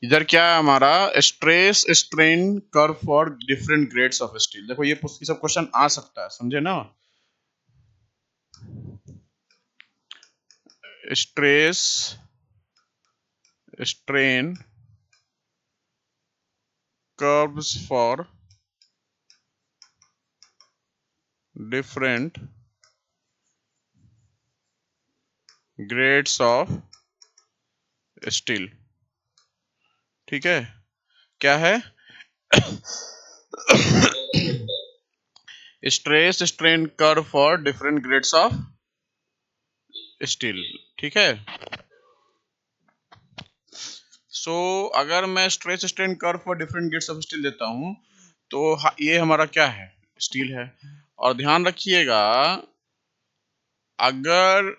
इधर क्या है हमारा, stress strain curve for different grades of steel. देखो ये सब क्वेश्चन आ सकता है, समझे ना। Stress strain curves for different grades of steel. ठीक है, क्या है, stress strain curve for different grades of steel. ठीक है, अगर मैं stress strain curve for different grades of steel देता हूं तो ये हमारा क्या है, स्टील है। और ध्यान रखिएगा, अगर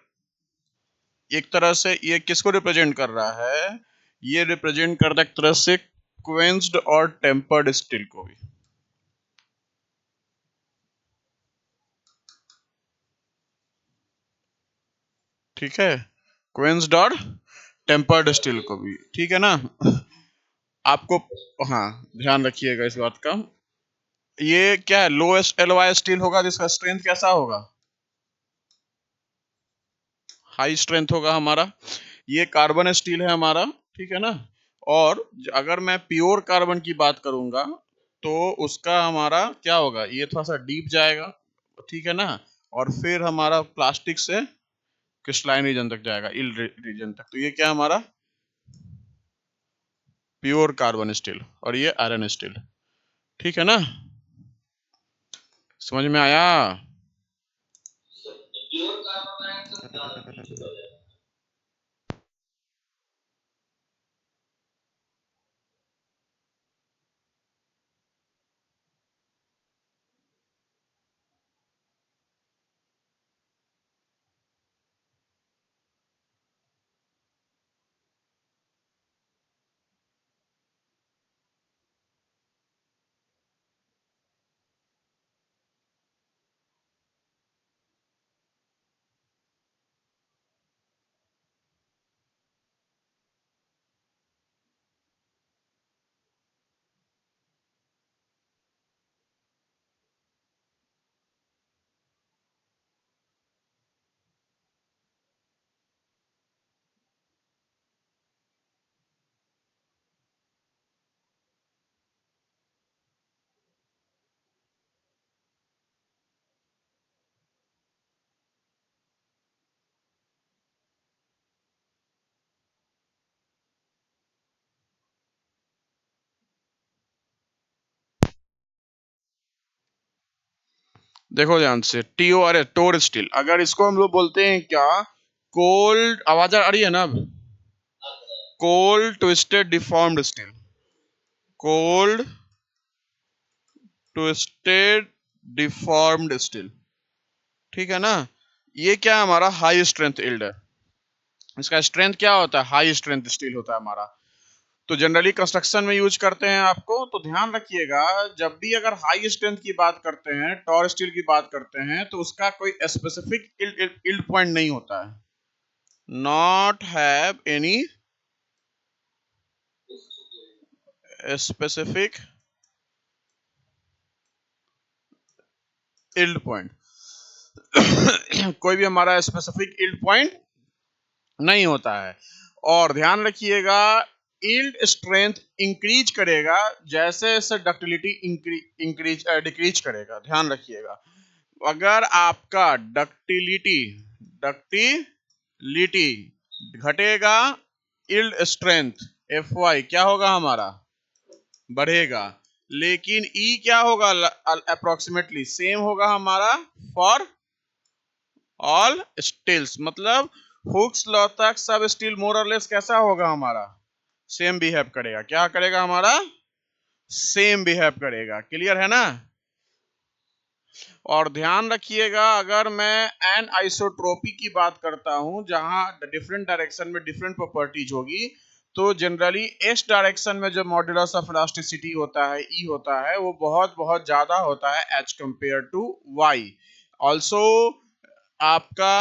एक तरह से ये किसको रिप्रेजेंट कर रहा है, ये रिप्रेजेंट कर रहा है एक तरह से क्वेंस्ड और टेम्पर्ड स्टील को भी। ठीक है, क्वेंस्ड और टेम्पर्ड स्टील को भी, ठीक है ना। आपको, हाँ, ध्यान रखिएगा इस बात का। ये क्या है, लोएस्ट एलओआई स्टील होगा जिसका स्ट्रेंथ कैसा होगा, हाई स्ट्रेंथ होगा हमारा। ये कार्बन स्टील है हमारा, ठीक है ना। और अगर मैं प्योर कार्बन की बात करूंगा तो उसका हमारा क्या होगा, ये थोड़ा सा डीप जाएगा, ठीक है ना। और फिर हमारा प्लास्टिक से क्रिस्टलाइन रीजन तक जाएगा, इल रीजन तक। तो ये क्या हमारा प्योर कार्बन स्टील, और ये आयरन स्टील। ठीक है ना, समझ में आया। देखो ध्यान से, टीओ अरे टोर स्टील, अगर इसको हम लोग बोलते हैं क्या, कोल्ड, आवाज आ रही है ना अब, cold twisted deformed steel, cold twisted deformed steel. ठीक है ना, ये क्या है हमारा हाई स्ट्रेंथ इल्ड है। इसका स्ट्रेंथ क्या होता है, हाई स्ट्रेंथ स्टील होता है हमारा। तो जनरली कंस्ट्रक्शन में यूज करते हैं आपको, तो ध्यान रखिएगा, जब भी अगर हाई स्ट्रेंथ की बात करते हैं, टॉर स्टील की बात करते हैं, तो उसका कोई स्पेसिफिक इल्ड पॉइंट नहीं होता है, not have any specific yield point. कोई भी हमारा स्पेसिफिक इल्ड पॉइंट नहीं होता है। और ध्यान रखिएगा, यील्ड स्ट्रेंथ इंक्रीज करेगा जैसे जैसे डक्टिलिटी इंक्रीज डिक्रीज करेगा। ध्यान रखिएगा, अगर आपका डक्टिलिटी घटेगा, यील्ड स्ट्रेंथ एफ वाई क्या होगा हमारा, बढ़ेगा। लेकिन ई क्या होगा, अप्रोक्सीमेटली सेम होगा हमारा फॉर ऑल स्टील्स। मतलब हुक्स लॉ तक सब स्टील मोर और लेस कैसा होगा हमारा, सेम बिहेव करेगा। क्या करेगा हमारा, सेम बिहेव करेगा। क्लियर है ना। और ध्यान रखिएगा, अगर मैं एन आइसोट्रोपी की बात करता हूं जहां डिफरेंट डायरेक्शन में डिफरेंट प्रॉपर्टीज होगी, तो जनरली एस डायरेक्शन में जो मॉड्यूलस ऑफ इलास्टिसिटी होता है, ई होता है, वो बहुत बहुत ज्यादा होता है as compared to Y. Also आपका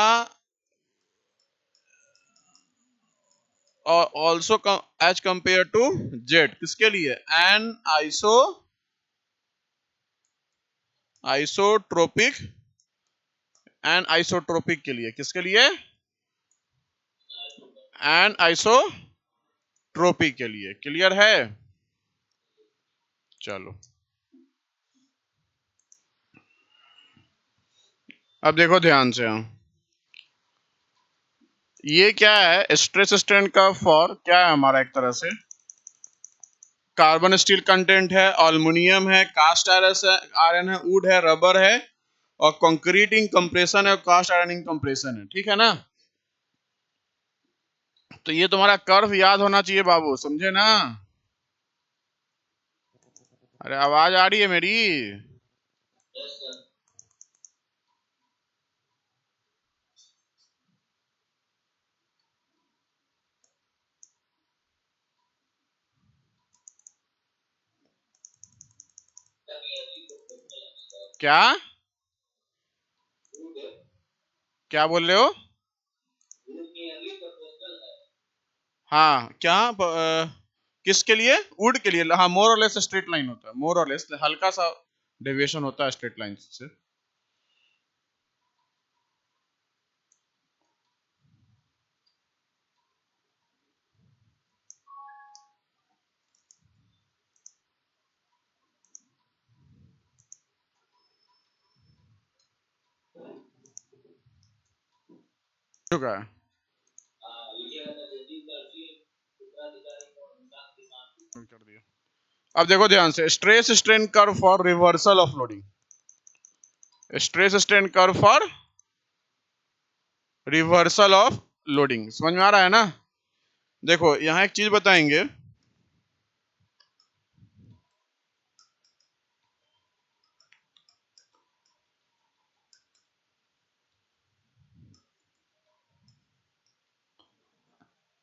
also as compared to Z, किसके लिए? एन आइसोट्रोपिक, एन आइसोट्रोपिक के लिए, किसके लिए? एन आइसोट्रोपिक के लिए। क्लियर है? चलो अब देखो ध्यान से, हम ये क्या है, स्ट्रेस स्ट्रेन कर्व फॉर क्या है हमारा, एक तरह से कार्बन स्टील कंटेंट है, अल्युमिनियम है, कास्ट आयरन है, वुड है, रबर है, और कंक्रीट इंक कंप्रेशन है, और कास्ट आयरन इंक कंप्रेशन है। ठीक है ना? तो ये तुम्हारा कर्व याद होना चाहिए बाबू, समझे ना? अरे आवाज आ रही है मेरी? क्या क्या बोल रहे हो? हाँ क्या किसके लिए? वुड के लिए? हाँ, मोर और लेस स्ट्रेट लाइन होता है, मोर और लेस, हल्का सा डेविएशन होता है स्ट्रेट लाइन से। चुका है। कर दिया। अब देखो ध्यान से, stress strain curve for reversal of loading, stress strain curve for reversal of loading, समझ में आ रहा है ना? देखो यहां एक चीज बताएंगे,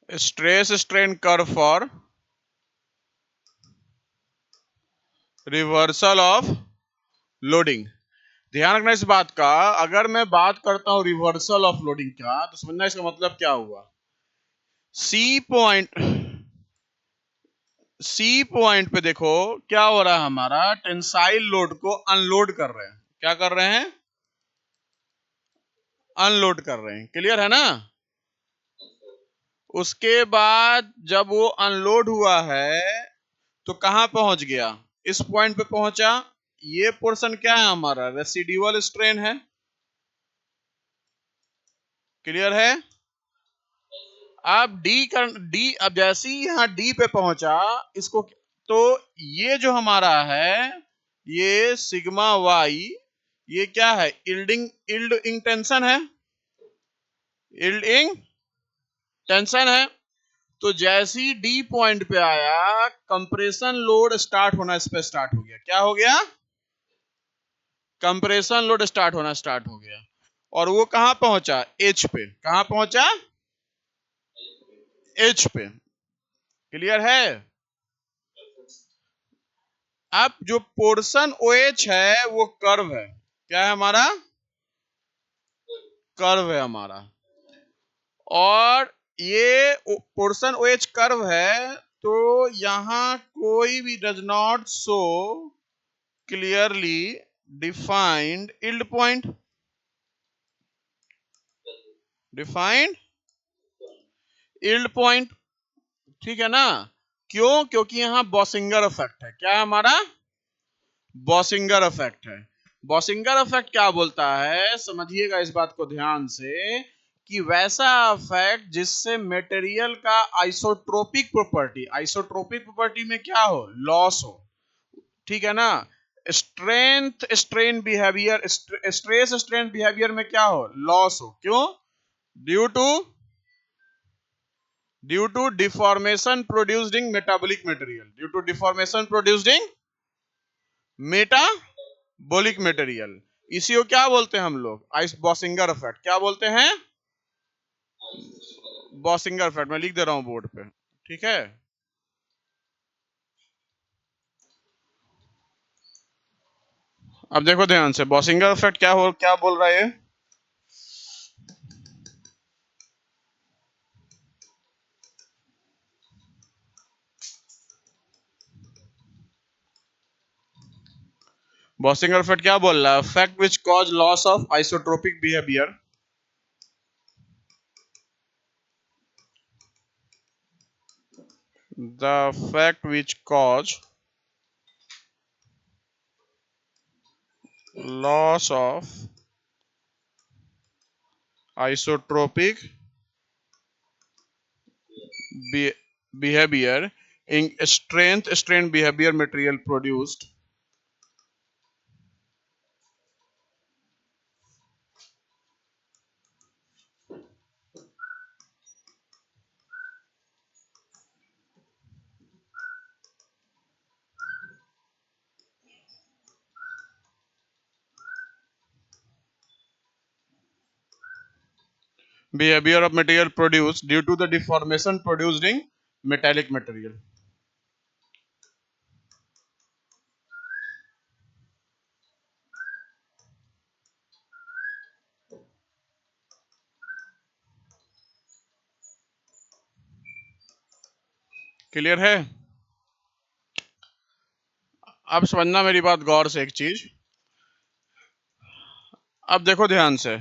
stress strain curve for reversal of loading. ध्यान रखना इस बात का, अगर मैं बात करता हूं रिवर्सल ऑफ लोडिंग का, तो समझना इसका मतलब क्या हुआ। सी पॉइंट, सी पॉइंट पे देखो क्या हो रहा है, हमारा टेंसाइल लोड को अनलोड कर रहे हैं। क्या कर रहे हैं? अनलोड कर रहे हैं। क्लियर है ना? उसके बाद जब वो अनलोड हुआ है तो कहां पहुंच गया? इस पॉइंट पे पहुंचा। ये पोर्शन क्या है हमारा? रेसिडुअल स्ट्रेन है। क्लियर है? अब अब जैसे ही यहां डी पे पहुंचा, इसको तो ये जो हमारा है, ये सिग्मा वाई, ये क्या है? इल्डिंग टेंशन है, इल्डिंग टेंशन है। तो जैसे ही डी पॉइंट पे आया, कंप्रेशन लोड स्टार्ट होना इस पे स्टार्ट हो गया। क्या हो गया? कंप्रेशन लोड स्टार्ट होना स्टार्ट हो गया। और वो कहां पहुंचा? एच पे। कहां पहुंचा? एच पे। क्लियर है? अब जो पोर्शन ओ एच है वो कर्व है। क्या है हमारा? कर्व है हमारा। और ये पोर्शन ओ एच कर्व है, तो यहां कोई भी does not show clearly defined yield point, defined yield point. ठीक है ना? क्यों? क्योंकि यहां बॉसिंगर इफेक्ट है। क्या है हमारा? बॉसिंगर इफेक्ट है। बॉसिंगर इफेक्ट क्या बोलता है, समझिएगा इस बात को ध्यान से, कि वैसा इफेक्ट जिससे मटेरियल का आइसोट्रोपिक प्रॉपर्टी में क्या हो? लॉस हो। ठीक है ना? स्ट्रेस स्ट्रेन बिहेवियर में क्या हो? लॉस हो। क्यों? Due to deformation produced in metabolic material, due to deformation produced in metabolic material. इसी को क्या बोलते हैं हम लोग? Ice Bauschinger effect. क्या बोलते हैं? Bauschinger effect. मैं लिख दे रहा हूं बोर्ड पे। ठीक है? अब देखो ध्यान से, बॉसिंगर इफेक्ट क्या बोल रहा है? बोसिंगर इफेक्ट क्या बोल रहा है? Fact which cause loss of isotropic behaviour, the fact which cause loss of isotropic behavior in strength strain behavior material produced behavior of material produced due to the deformation produced in metallic material. Clear है? अब समझना मेरी बात गौर से एक चीज। अब देखो ध्यान से,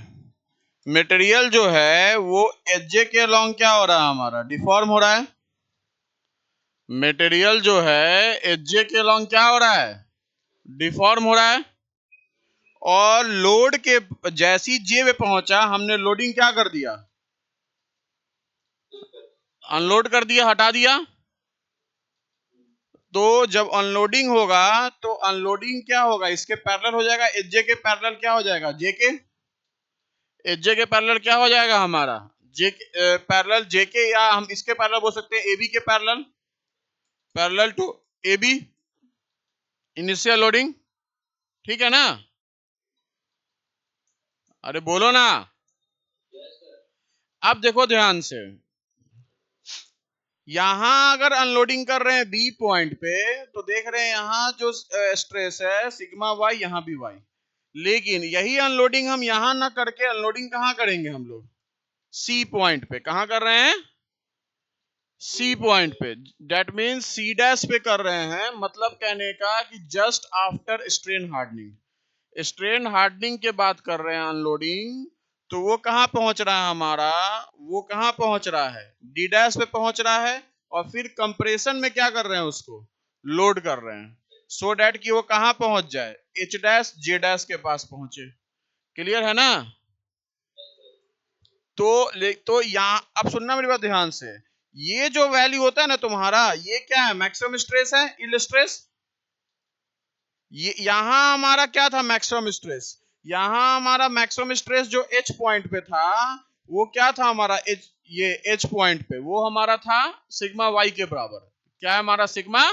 मटेरियल जो है वो एजे के अलोंग क्या हो रहा है हमारा? डिफॉर्म हो रहा है। मटेरियल जो है एजे के अलोंग क्या हो रहा है? डिफॉर्म हो रहा है। और लोड के जैसी जे पे पहुंचा, हमने लोडिंग क्या कर दिया? अनलोड कर दिया, हटा दिया। तो जब अनलोडिंग होगा तो अनलोडिंग क्या होगा? इसके पैरेलल हो जाएगा, एजे के पैरेलल क्या हो जाएगा? जे के। एजे के पैरेलल क्या हो जाएगा हमारा? जे पैरेलल जे के, या हम इसके पैरेलल बोल सकते हैं एबी के parallel, parallel to AB initial loading. ठीक है ना? अरे बोलो ना। अब देखो ध्यान से, यहां अगर अनलोडिंग कर रहे हैं बी पॉइंट पे, तो देख रहे हैं यहां जो स्ट्रेस है सिग्मा वाई, यहां भी वाई। लेकिन यही अनलोडिंग हम यहां ना करके अनलोडिंग कहां करेंगे हम लोग? सी पॉइंट पे। कहां कर रहे हैं? सी पॉइंट पे। डेट मीन्स सी डैश पे कर रहे हैं। मतलब कहने का कि just after strain hardening, strain hardening के बाद कर रहे हैं अनलोडिंग। तो वो कहां पहुंच रहा है हमारा? वो कहां पहुंच रहा है? डी डैश पे पहुंच रहा है। और फिर कंप्रेशन में क्या कर रहे हैं? उसको लोड कर रहे हैं, सो डैट कि वो कहां पहुंच जाए? एच डैश जे डैश के पास पहुंचे। क्लियर है ना? तो यहां अब सुनना मेरी बात ध्यान से। ये जो वैल्यू होता है ना तुम्हारा, ये क्या है? मैक्सिमम स्ट्रेस है, यील्ड स्ट्रेस। ये यहां हमारा क्या था? Maximum stress. यहां हमारा मैक्सिमम स्ट्रेस जो एच पॉइंट पे था, वो क्या था हमारा? एच, ये एच पॉइंट पे वो हमारा था सिग्मा वाई के बराबर। क्या है हमारा? सिग्मा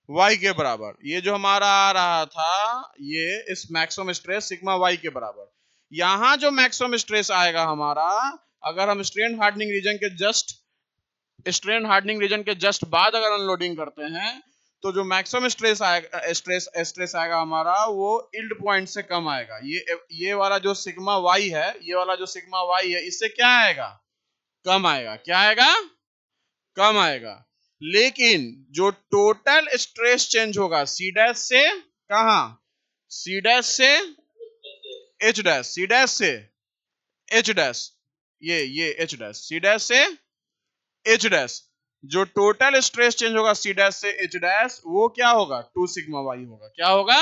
वाई के बराबर। ये जो हमारा आ रहा था, ये इस मैक्सिमम स्ट्रेस सिग्मा वाई के बराबर। यहां जो मैक्सिमम स्ट्रेस आएगा हमारा, अगर हम स्ट्रेन हार्डनिंग रीजन के जस्ट बाद अगर अनलोडिंग करते हैं, तो जो मैक्सिमम स्ट्रेस आएगा हमारा, वो इल्ड पॉइंट से कम आएगा। ये वाला जो सिग्मा वाई है, ये वाला जो सिग्मा वाई है, इससे क्या आएगा? कम आएगा। क्या आएगा? कम आएगा। लेकिन जो टोटल स्ट्रेस चेंज होगा सी डैश से कहा? सी डैश से एच डैश, सी डैश से एच डैश, ये एच डैश, सी डैश से एच डैश। जो टोटल स्ट्रेस चेंज होगा सी डैश से एच डैश, वो क्या होगा? 2 सिग्मा वाई होगा। क्या होगा?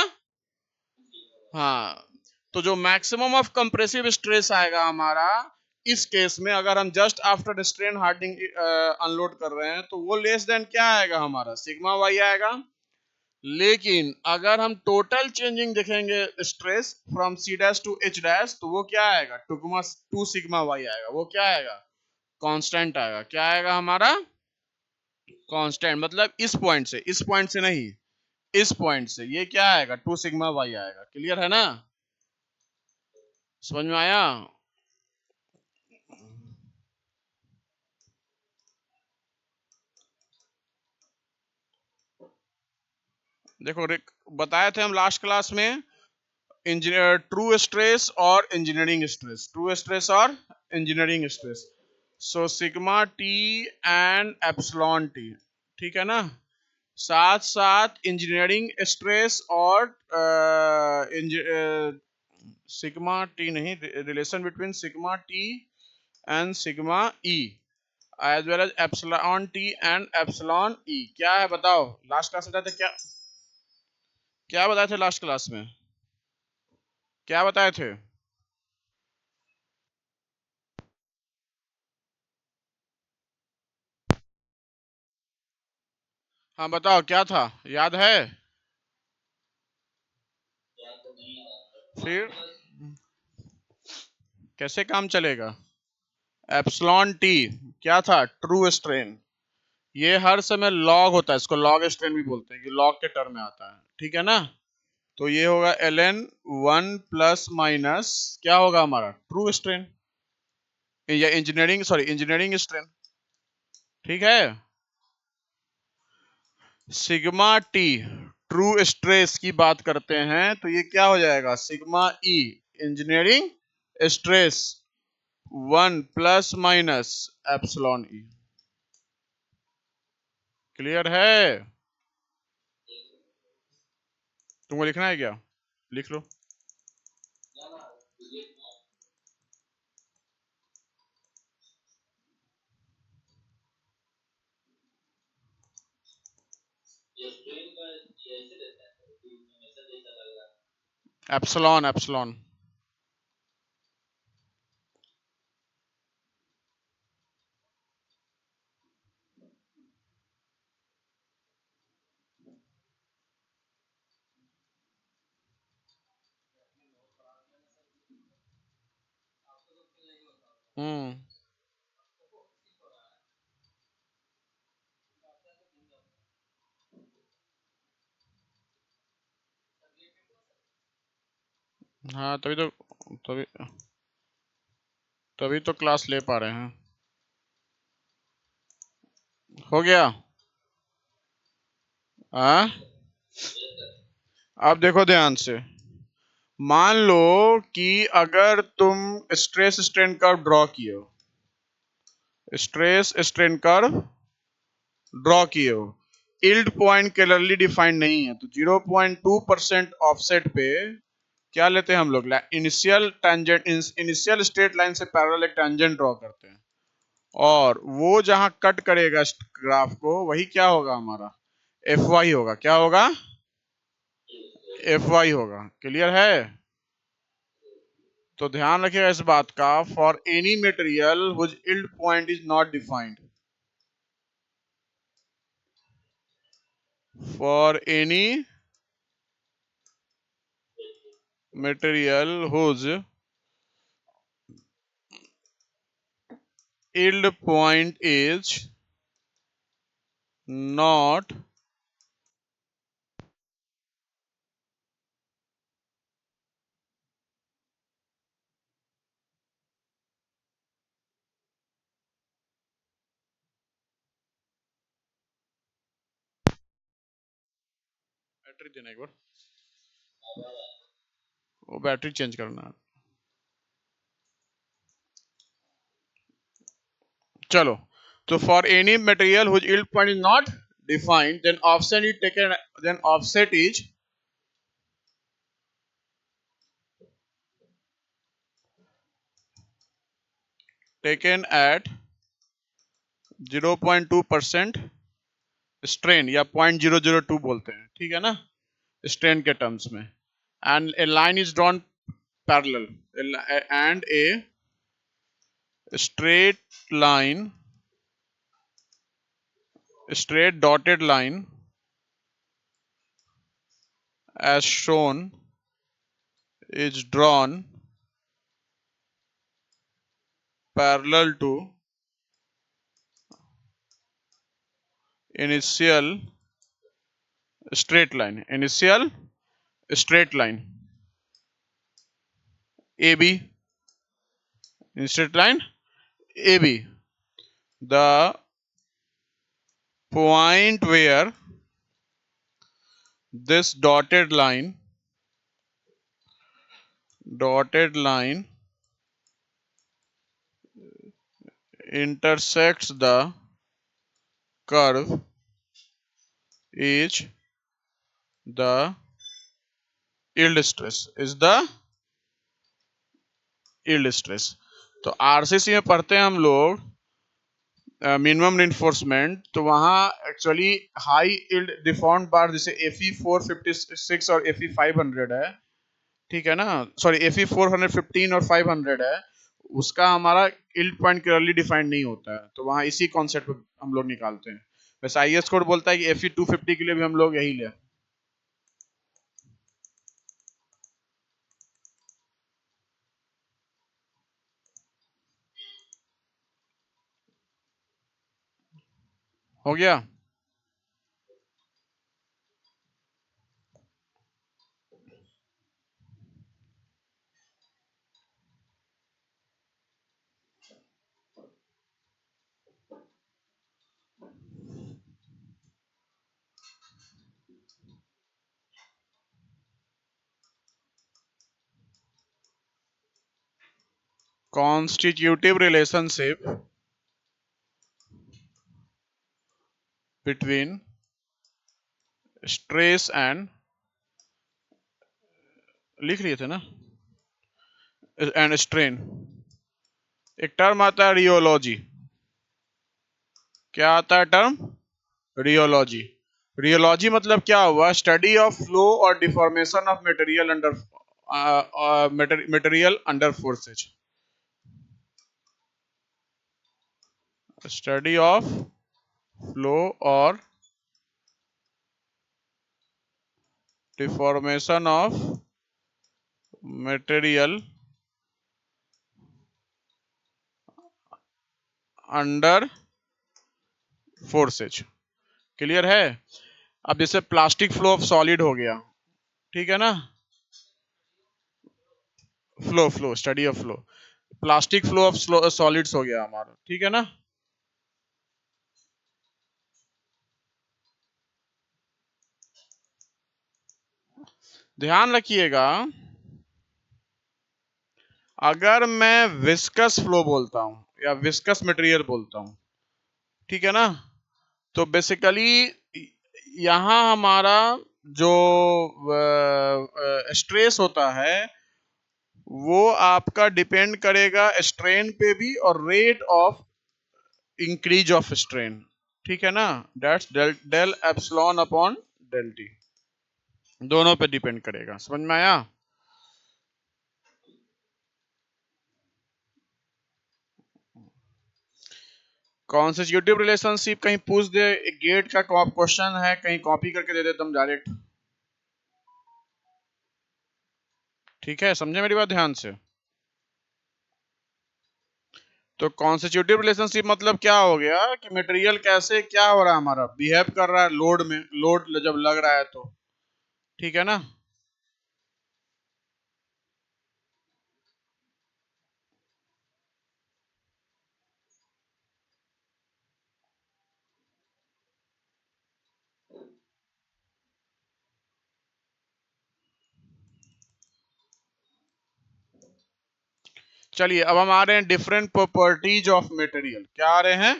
हाँ। तो जो मैक्सिमम ऑफ कंप्रेसिव स्ट्रेस आएगा हमारा, इस केस में अगर हम just after strain hardening unload कर रहे हैं, तो वो लेस देन क्या आएगा हमारा? सिग्मा वाई आएगा। लेकिन अगर हम टोटल चेंजिंग देखेंगे stress from C dash to H dash, तो वो क्या आएगा? 2 सिग्मा वाई आएगा। वो क्या आएगा? कांस्टेंट आएगा। क्या आएगा हमारा? कांस्टेंट। मतलब इस पॉइंट से नहीं, इस पॉइंट से ये क्या आएगा? 2 सिग्मा वाई आएगा। क्लियर है ना? समझ में आया? देखो बताए थे हम लास्ट क्लास में, इंजीनियर ट्रू स्ट्रेस और इंजीनियरिंग स्ट्रेस, ट्रू स्ट्रेस और engineering stress. So sigma T and epsilon T, ठीक है ना? साथ साथ इंजीनियरिंग स्ट्रेस और सिग्मा टी नहीं, relation between sigma T and sigma E as well as epsilon T and epsilon E. क्या है बताओ, लास्ट क्लास में बताए थे क्या, क्या बताए थे लास्ट क्लास में, क्या बताए थे? हाँ बताओ क्या था, याद है? फिर कैसे काम चलेगा? एप्सिलॉन टी क्या था? True strain. ये हर समय लॉग होता है, इसको लॉग स्ट्रेन भी बोलते हैं, ये लॉग के टर्म में आता है, ठीक है ना? तो ये होगा ln 1 प्लस माइनस क्या होगा हमारा, ट्रू स्ट्रेन या इंजीनियरिंग, सॉरी इंजीनियरिंग स्ट्रेन, ठीक है? सिग्मा टी ट्रू स्ट्रेस की बात करते हैं तो ये क्या हो जाएगा, sigma E engineering stress 1 plus minus epsilon E. Clear है? तुमको लिखना है क्या, लिख लो। Epsilon epsilon. हम्म। हाँ तभी तभी तो क्लास ले पा रहे हैं। हो गया? हाँ, अब देखो ध्यान से, मान लो कि अगर तुम स्ट्रेस स्ट्रेन कर्व ड्रॉ किए हो, स्ट्रेस स्ट्रेन कर्व ड्रॉ किए हो, यील्ड पॉइंट क्लियरली डिफाइंड नहीं है, तो 0.2% ऑफसेट पे क्या लेते हैं हम लोग, initial tangent, initial straight line से पैरेलल एक टेंजेंट ड्रॉ करते हैं, और वो जहां कट करेगा ग्राफ को वही क्या होगा हमारा, एफ वाई होगा। क्या होगा? एफ वाई होगा। क्लियर है? तो ध्यान रखिएगा इस बात का, for any material whose yield point is not defined, for any material whose yield point is not battery देना एक बार, वो बैटरी चेंज करना है। चलो, तो for any material whose yield point is not defined, then offset is taken, then offset is taken at 0.2% strain, या 0.002 बोलते हैं, ठीक है ना, स्ट्रेन के टर्म्स में, and A line is drawn parallel, and A straight line, straight dotted line as shown is drawn parallel to initial straight line, initial straight line AB, straight line AB, the point where this dotted line intersects the curve is the yield stress, is the yield stress. तो RCC में पढ़ते हैं हम लोग minimum reinforcement, तो वहां actually high yield deformed बार जैसे FE 456 और एफई 500 है, ठीक है ना, सॉरी एफई 415 और 500 है, उसका हमारा यील्ड पॉइंट क्लियरली डिफाइंड नहीं होता है, तो वहां इसी कॉन्सेप्ट पे हम लोग निकालते हैं। वैसे आईएस कोड बोलता है कि एफई 250 के लिए भी हम लोग यही ले। हो गया। Constitutive relationship between stress and, लिख लिए थे ना, एंड स्ट्रेन। एक टर्म आता है रियोलॉजी। क्या आता है टर्म? रियोलॉजी। रियोलॉजी मतलब क्या हुआ? स्टडी ऑफ फ्लो और deformation of material under material under forces. Study of flow और deformation of material under forces. Clear है? अब जैसे प्लास्टिक फ्लो ऑफ सॉलिड हो गया, ठीक है ना, flow flow study of flow, plastic flow of solids हो गया हमारा, ठीक है ना। ध्यान रखिएगा, अगर मैं विस्कस फ्लो बोलता हूं या विस्कस मटेरियल बोलता हूं, ठीक है ना, तो बेसिकली यहां हमारा जो स्ट्रेस होता है वो आपका डिपेंड करेगा स्ट्रेन पे भी और rate of increase of strain, ठीक है ना, that's del del epsilon upon del t, दोनों पे डिपेंड करेगा। समझ में आया? कॉन्स्टिट्यूटिव रिलेशनशिप कहीं पूछ दे, गेट का क्वेश्चन है, कहीं कॉपी करके दे दे तुम डायरेक्ट, ठीक है, समझे मेरी बात ध्यान से। तो कॉन्स्टिट्यूटिव रिलेशनशिप मतलब क्या हो गया कि मटेरियल कैसे क्या हो रहा है, हमारा बिहेव कर रहा है लोड में, लोड जब लग रहा है तो, ठीक है ना। चलिए अब हम आ रहे हैं डिफरेंट प्रॉपर्टीज ऑफ मटेरियल, क्या आ रहे हैं,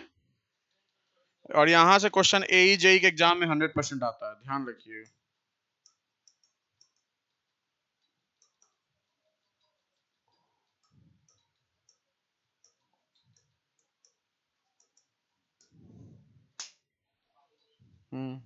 और यहां से क्वेश्चन ए जेई के एग्जाम में 100% आता है, ध्यान रखिए। हम्म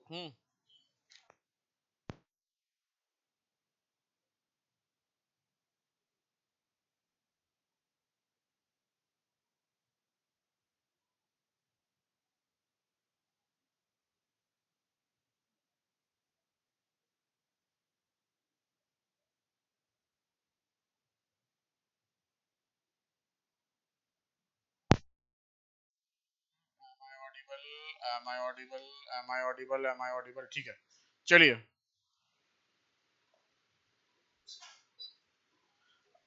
हम्म am I audible, ठीक है। चलिए,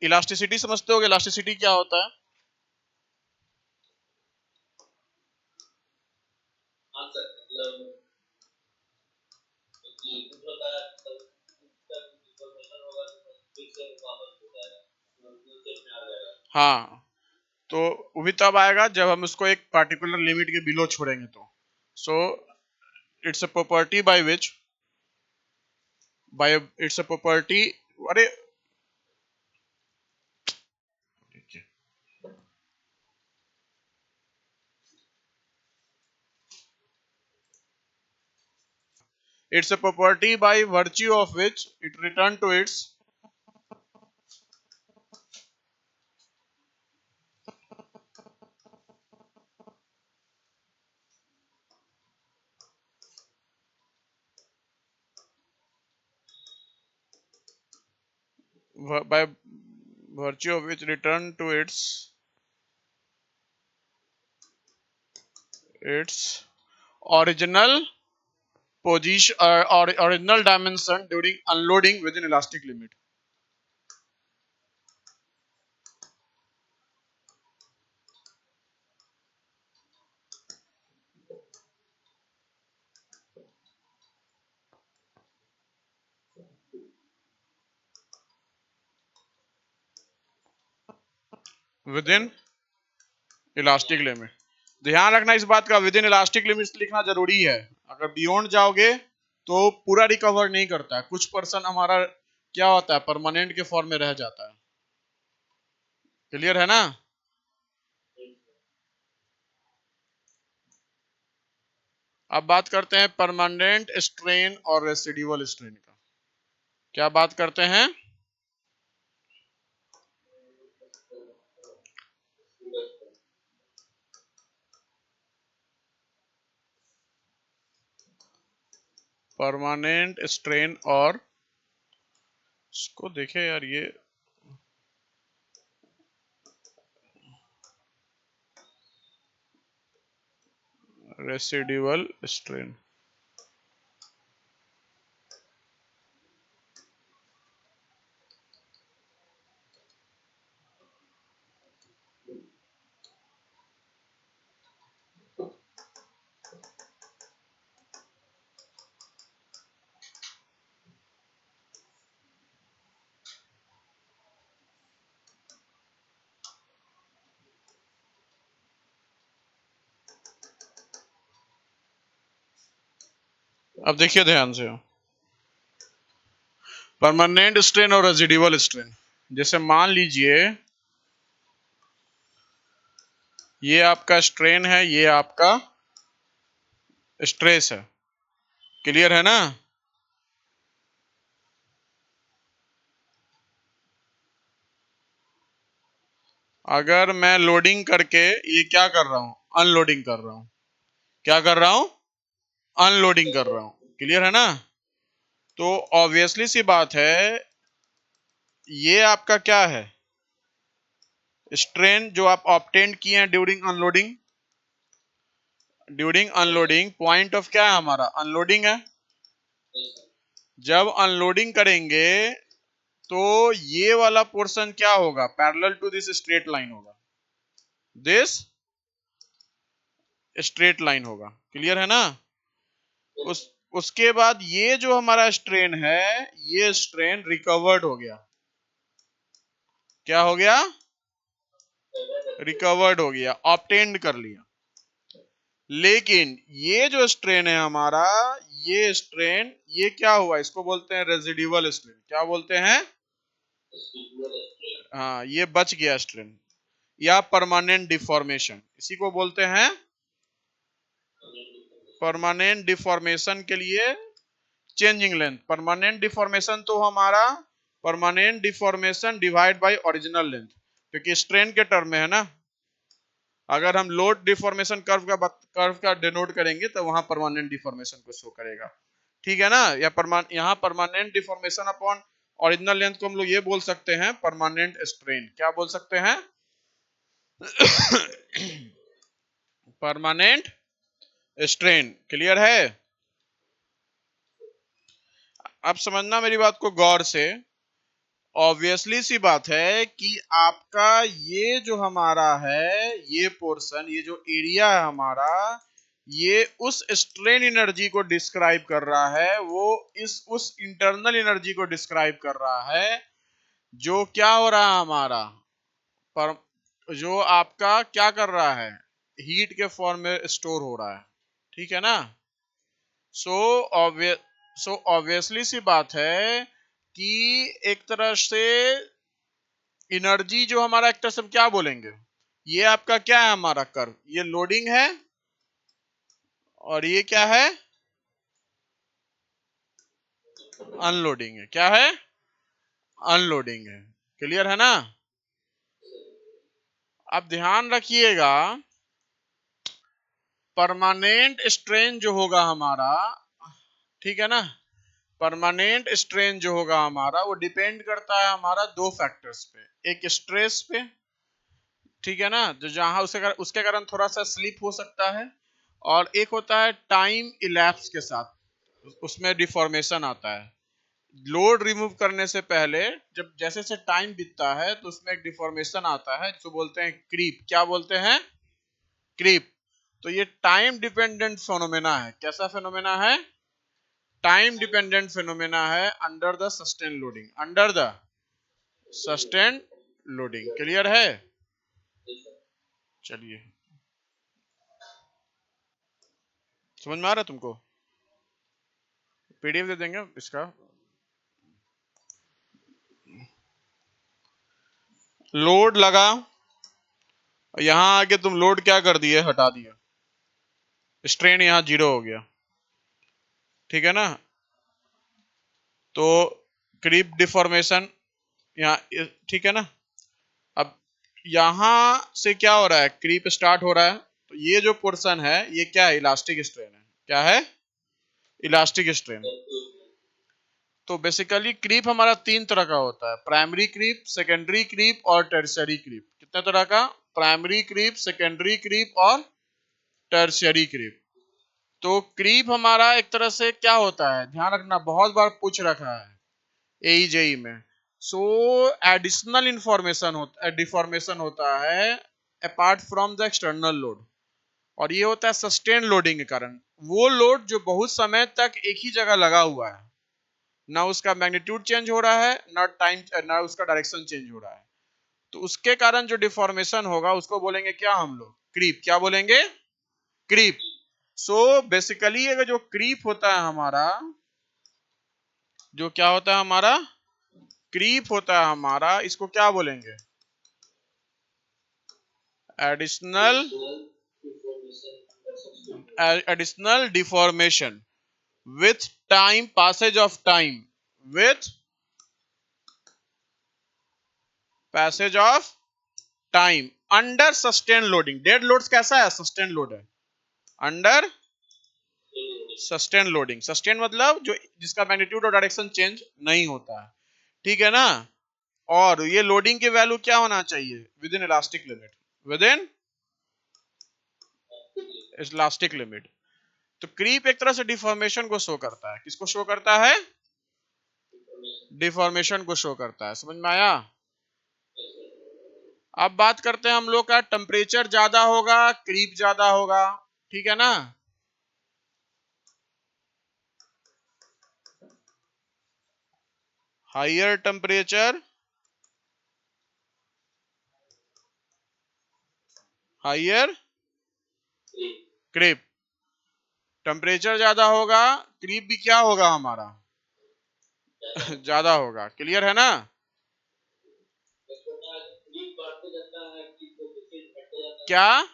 इलास्टिसिटी समझते हो? इलास्टिसिटी क्या होता है? हाँ, तो वो भी तब आएगा जब हम उसको एक पार्टिकुलर लिमिट के बिलो छोड़ेंगे तो। So it's a property bye it's a property, अरे it's a property by virtue of which it return to its by virtue of which return to its original position or original dimension during unloading within elastic limit. Within elastic limit, ध्यान रखना इस बात का, with in elastic limits लिखना जरूरी है। अगर beyond जाओगे तो पूरा रिकवर नहीं करता है, कुछ परसेंट हमारा क्या होता है, परमानेंट के फॉर्म में रह जाता है। क्लियर है ना? अब बात करते हैं परमानेंट स्ट्रेन और रेसिडुअल स्ट्रेन का। क्या बात करते हैं? परमानेंट स्ट्रेन और, इसको देखे यार, ये रेसिडुअल स्ट्रेन। अब देखिए ध्यान से, परमानेंट स्ट्रेन और रेसिडुअल स्ट्रेन, जैसे मान लीजिए ये आपका स्ट्रेन है, ये आपका स्ट्रेस है। क्लियर है ना? अगर मैं लोडिंग करके ये क्या कर रहा हूं, अनलोडिंग कर रहा हूं, क्या कर रहा हूं, अनलोडिंग कर रहा हूं। क्लियर है ना? तो ऑब्वियसली सी बात है, ये आपका क्या है, स्ट्रेन जो आप ऑब्टेन किए हैं during unloading. During unloading point of क्या है हमारा, अनलोडिंग है। जब अनलोडिंग करेंगे तो ये वाला पोर्शन क्या होगा, parallel to this straight line होगा, दिस स्ट्रेट लाइन होगा। क्लियर है ना? उसके बाद ये जो हमारा स्ट्रेन है, ये स्ट्रेन रिकवर्ड हो गया। क्या हो गया? रिकवर्ड हो गया, ऑब्टेन्ड कर लिया। लेकिन ये जो स्ट्रेन है हमारा, ये स्ट्रेन, ये क्या हुआ, इसको बोलते हैं रेसिडुअल स्ट्रेन। क्या बोलते हैं? हाँ, ये बच गया स्ट्रेन, या परमानेंट डिफॉर्मेशन, इसी को बोलते हैं परमानेंट डिफॉर्मेशन। के लिए चेंजिंग लेंथ, परमानेंट डिफॉर्मेशन तो हमारा permanent deformation divide by original length, क्योंकि स्ट्रेन के टर्म में है ना। अगर हम लोड डिफॉर्मेशन कर्व का डिनोट करेंगे तो वहां परमानेंट डिफॉर्मेशन को शो करेगा। ठीक है ना? या यहाँ permanent deformation upon original length को हम लोग ये बोल सकते हैं परमानेंट स्ट्रेन। क्या बोल सकते हैं? Permanent strain. क्लियर है? अब समझना मेरी बात को गौर से। ऑब्वियसली सी बात है कि आपका ये जो हमारा है, ये पोर्शन, ये जो एरिया है हमारा, ये उस स्ट्रेन एनर्जी को डिस्क्राइब कर रहा है, वो उस इंटरनल एनर्जी को डिस्क्राइब कर रहा है जो क्या हो रहा है हमारा, पर जो आपका क्या कर रहा है, हीट के फॉर्म में स्टोर हो रहा है। ठीक है ना। सो ऑब्वियसली सी बात है कि एक तरह से एनर्जी जो हमारा, एक तरह से हम क्या बोलेंगे, ये आपका क्या है, हमारा कर्व, ये लोडिंग है और ये क्या है, अनलोडिंग है। क्या है, अनलोडिंग है। क्लियर है ना। अब ध्यान रखिएगा, परमानेंट स्ट्रेन जो होगा हमारा, ठीक है ना, परमानेंट स्ट्रेन जो होगा हमारा वो डिपेंड करता है हमारा दो फैक्टर्स पे, एक स्ट्रेस पे, ठीक है ना, जो जहां उसके कारण थोड़ा सा स्लिप हो सकता है, और एक होता है टाइम इलैप्स के साथ, उसमें डिफॉर्मेशन आता है। लोड रिमूव करने से पहले जब जैसे जैसे टाइम बीतता है तो उसमें एक डिफॉर्मेशन आता है जिसको बोलते हैं क्रीप। क्या बोलते हैं, क्रीप। तो ये टाइम डिपेंडेंट फिनोमेना है। कैसा फिनोमेना है, टाइम डिपेंडेंट फिनोमेना है, under the sustain loading, under the sustain loading. Clear है। चलिए, समझ में आ रहा है तुमको, पीडीएफ दे देंगे इसका। लोड लगा, यहां आके तुम लोड क्या कर दिए, हटा दिया, स्ट्रेन यहां 0 हो गया। ठीक है ना। तो क्रीप डिफॉर्मेशन यहाँ, ठीक है ना। अब यहां से क्या हो रहा है, क्रीप स्टार्ट हो रहा है, तो ये जो पोर्शन है ये क्या है, इलास्टिक स्ट्रेन है। क्या है, इलास्टिक स्ट्रेन। तो बेसिकली क्रीप हमारा तीन तरह का होता है, प्राइमरी क्रीप, सेकेंडरी क्रीप और टर्शियरी क्रीप। कितने तरह का, प्राइमरी क्रीप, सेकेंडरी क्रीप और टर्शियरी क्रीप। तो क्रीप हमारा एक तरह से क्या होता है, ध्यान रखना, बहुत बार पूछ रखा है एईजेई में। सो एडिशनल इंफॉर्मेशन होता, डिफॉर्मेशन होता है apart from the external load, और ये होता है सस्टेन लोडिंग के कारण। वो लोड जो बहुत समय तक एक ही जगह लगा हुआ है, ना उसका मैग्नीट्यूड चेंज हो रहा है, ना टाइम, ना उसका डायरेक्शन चेंज हो रहा है, तो उसके कारण जो डिफॉर्मेशन होगा उसको बोलेंगे क्या हम लोग, क्रीप। क्या बोलेंगे, क्रीप। सो बेसिकली अगर जो क्रीप होता है हमारा, जो क्या होता है हमारा, क्रीप होता है हमारा, इसको क्या बोलेंगे, additional, additional deformation with time, passage of time, with passage of time under sustained loading। Dead loads कैसा है, सस्टेन लोड है, अंडर सस्टेन लोडिंग। सस्टेन मतलब जो जिसका मैग्नीट्यूड और डायरेक्शन चेंज नहीं होता है। ठीक है ना। और ये लोडिंग की वैल्यू क्या होना चाहिए, with in elastic limit, with in elastic limit. तो क्रीप एक तरह से डिफॉर्मेशन को शो करता है। किसको शो करता है, डिफॉर्मेशन को शो करता है। समझ में आया। अब बात करते हैं हम लोग का, टेम्परेचर ज्यादा होगा क्रीप ज्यादा होगा। ठीक है ना। Higher temperature, higher creep. Temperature ज्यादा होगा, क्रीप भी क्या होगा हमारा, ज्यादा होगा। क्लियर है ना। क्या,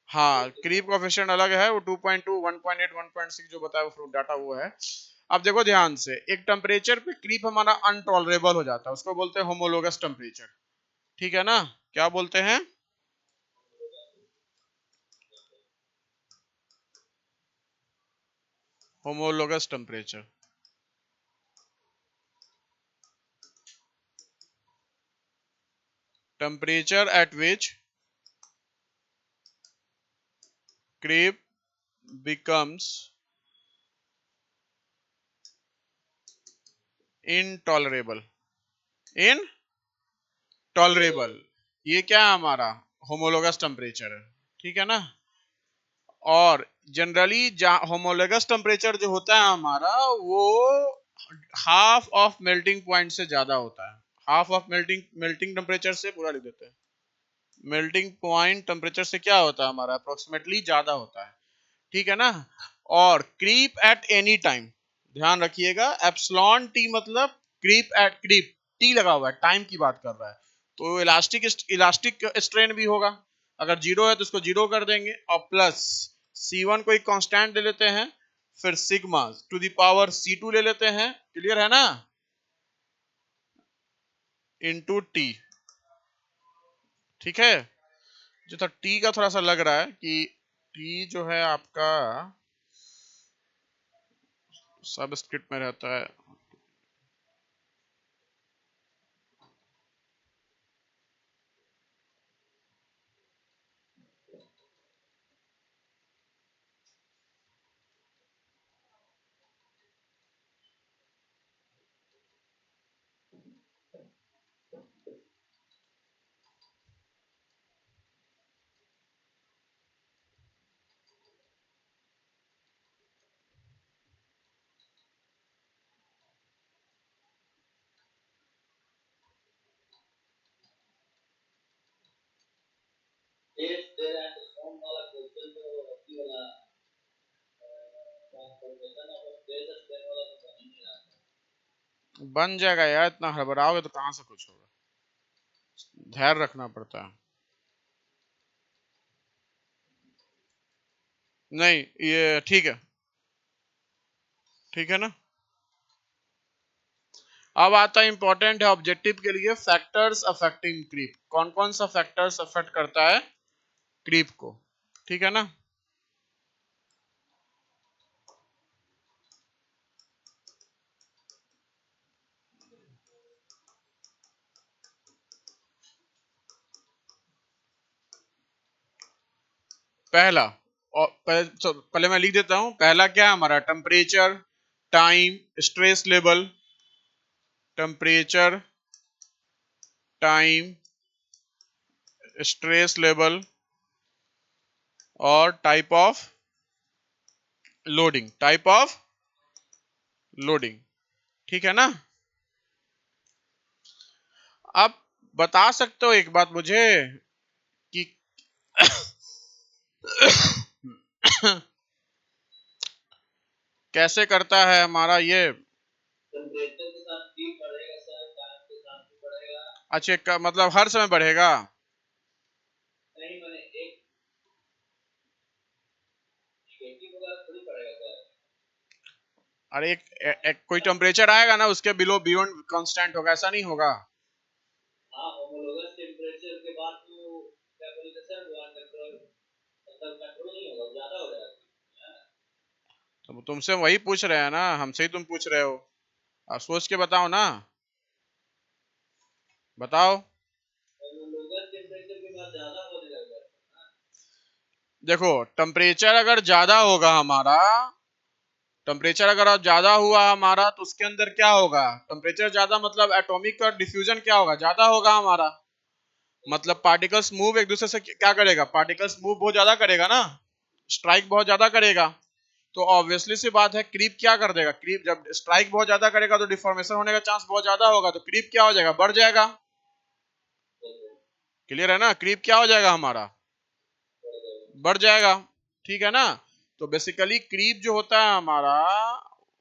हाँ, क्रीप कोएफिशिएंट अलग है, वो 2.2, 1.8, 1.6 जो बताया वो डाटा वो है। अब देखो ध्यान से, एक टेम्परेचर पे क्रीप हमारा अनटॉलरेबल हो जाता है, उसको बोलते हैं होमोलोगस टेम्परेचर। ठीक है ना। क्या बोलते हैं, homologous temperature. Temperature at which creep becomes intolerable, intolerable। ये क्या है हमारा, होमोलोगस टेम्परेचर है, ठीक है ना। और जनरली होमोलोगस टेम्परेचर जो होता है हमारा वो हाफ ऑफ मेल्टिंग पॉइंट से ज्यादा होता है। हाफ ऑफ मेल्टिंग टेम्परेचर से पूरा लिख देते हैं, मेल्टिंग पॉइंट टेम्परेचर से क्या होता है हमारा अप्रोक्सीमेटली ज्यादा होता है, ठीक है ना। और क्रीप एट एनी टाइम, ध्यान रखिएगा एप्सिलॉन टी मतलब क्रीप टी लगा हुआ है, टाइम की बात कर रहा है। तो इलास्टिक स्ट्रेन भी होगा, अगर जीरो है तो उसको जीरो कर देंगे और प्लस C1 को एक कांस्टेंट ले लेते हैं, फिर sigma two the power C2 ले लेते हैं, क्लियर है ना, इनटू टी, ठीक है। जो था टी का थोड़ा सा लग रहा है कि टी जो है आपका सबस्क्रिप्ट में रहता है, बन जाएगा यार, इतना हड़बड़ाओगे तो कहां से कुछ होगा, धैर्य रखना पड़ता है। नहीं ये ठीक है, ठीक है ना। अब आता है इंपॉर्टेंट है ऑब्जेक्टिव के लिए, फैक्टर्स अफेक्टिंग क्रीप, कौन कौन सा फैक्टर्स अफेक्ट करता है क्रीप को, ठीक है ना। पहला, और पहले मैं लिख देता हूं, पहला क्या है हमारा, temperature, time, stress level, temperature, time, stress level और टाइप ऑफ लोडिंग, ठीक है ना। आप बता सकते हो एक बात मुझे कि कैसे करता है हमारा ये टेम्परेचर के साथ भी बढ़ेगा सर, टाइम के साथ भी बढ़ेगा। अच्छा मतलब हर समय बढ़ेगा, नहीं मैंने एक नेगेटिव वगैरह थोड़ी बढ़ेगा सर। अरे एक कोई टेम्परेचर आएगा ना उसके बियॉन्ड कांस्टेंट होगा, ऐसा नहीं होगा। हाँ होमोलोगस टेम्परेचर के बाद तो क्या बोलते सर, वो कंट्रोल मतलब कंट्रोल नहीं होगा, ज्यादा हो जाएगा। तो तुमसे वही पूछ रहे हैं ना, हमसे ही तुम पूछ रहे हो, आप सोच के बताओ ना, बताओ। देखो टेम्परेचर अगर ज्यादा होगा हमारा, टेम्परेचर अगर ज्यादा हुआ हमारा तो उसके अंदर क्या होगा, टेम्परेचर ज्यादा मतलब एटॉमिक का डिफ्यूजन क्या होगा, ज्यादा होगा हमारा, मतलब पार्टिकल्स मूव एक दूसरे से क्या करेगा, पार्टिकल्स मूव बहुत ज्यादा करेगा ना, स्ट्राइक बहुत ज्यादा करेगा। तो ऑब्वियसली सी बात है क्रीप क्या कर देगा, क्रीप जब स्ट्राइक बहुत ज्यादा करेगा तो डिफॉर्मेशन होने का चांस बहुत ज्यादा होगा, तो क्रीप क्या हो जाएगा, बढ़ जाएगा। क्लियर है ना, क्रीप क्या हो जाएगा हमारा, बढ़ जाएगा, ठीक है ना। तो बेसिकली क्रीप जो होता है हमारा,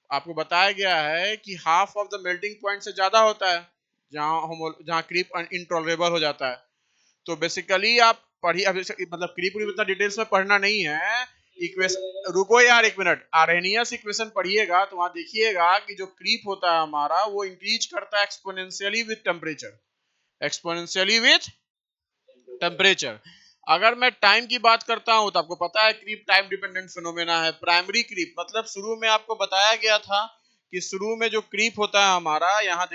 आपको बताया गया है कि half of the melting point से ज्यादा होता है, जहां क्रीप इनटॉलरेबल हो जाता है। तो बेसिकली आप पढ़िए, मतलब क्रीप इतना डिटेल्स में पढ़ना नहीं है, इक्वेशन रुको यार एक मिनट, आर्हेनियस इक्वेशन पढ़िएगा तो वहां देखिएगा कि जो क्रीप होता है हमारा वो इंक्रीज करता है exponentially with temperature, exponentially with temperature. अगर मैं टाइम की बात करता हूं तो आपको पता है क्रीप टाइम डिपेंडेंट फिनोमेना है। प्राइमरी क्रीप मतलब शुरू में आपको बताया गया था कि शुरू में जो क्रीप होता है हमारा, यहां